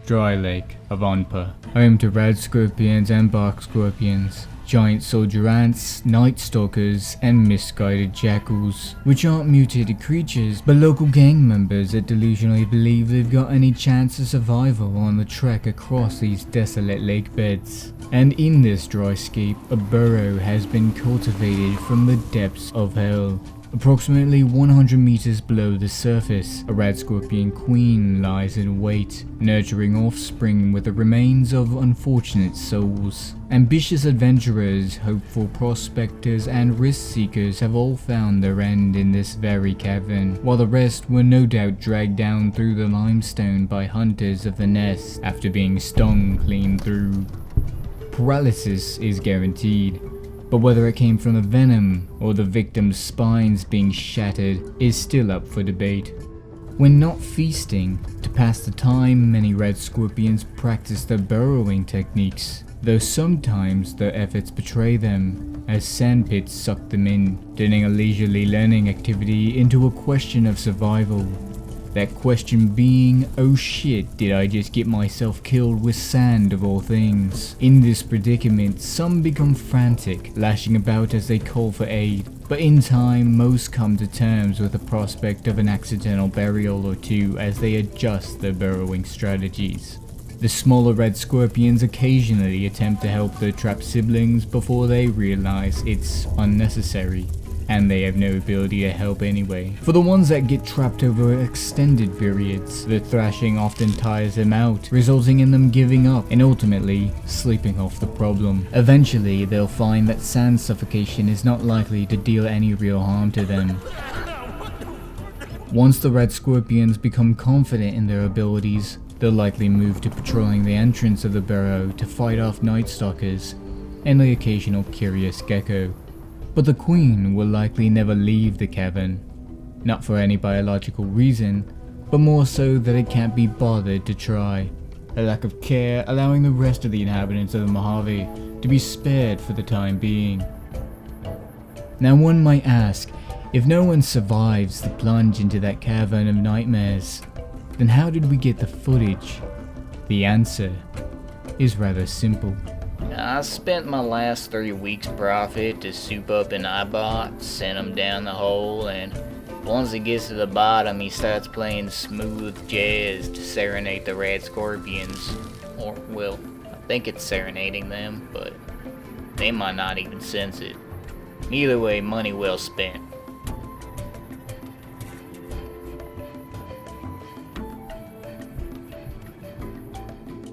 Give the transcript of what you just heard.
Dry Lake of Onpa, home to Radscorpions and Barkscorpions, giant soldier ants, night stalkers, and misguided jackals, which aren't mutated creatures, but local gang members that delusionally believe they've got any chance of survival on the trek across these desolate lake beds. And in this dryscape, a burrow has been cultivated from the depths of hell. Approximately 100 meters below the surface, a Radscorpion queen lies in wait, nurturing offspring with the remains of unfortunate souls. Ambitious adventurers, hopeful prospectors, and risk seekers have all found their end in this very cavern, while the rest were no doubt dragged down through the limestone by hunters of the nest after being stung clean through. Paralysis is guaranteed, but whether it came from the venom or the victim's spines being shattered is still up for debate. When not feasting, to pass the time, many Radscorpions practice their burrowing techniques, though sometimes their efforts betray them, as sandpits suck them in, turning a leisurely learning activity into a question of survival. That question being, oh shit, did I just get myself killed with sand of all things? In this predicament, some become frantic, lashing about as they call for aid, but in time most come to terms with the prospect of an accidental burial or two as they adjust their burrowing strategies. The smaller Radscorpions occasionally attempt to help their trapped siblings before they realize it's unnecessary, and they have no ability to help anyway. For the ones that get trapped over extended periods, the thrashing often tires them out, resulting in them giving up and ultimately sleeping off the problem. Eventually, they'll find that sand suffocation is not likely to deal any real harm to them. Once the Radscorpions become confident in their abilities, they'll likely move to patrolling the entrance of the burrow to fight off night stalkers and the occasional curious gecko. But the queen will likely never leave the cavern, not for any biological reason, but more so that it can't be bothered to try, a lack of care allowing the rest of the inhabitants of the Mojave to be spared for the time being. Now one might ask, if no one survives the plunge into that cavern of nightmares, then how did we get the footage? The answer is rather simple. I spent my last 3 weeks' profit to soup up an iBot, send him down the hole, and once he gets to the bottom, he starts playing smooth jazz to serenade the Radscorpions. Or, well, I think it's serenading them, but they might not even sense it. Either way, money well spent.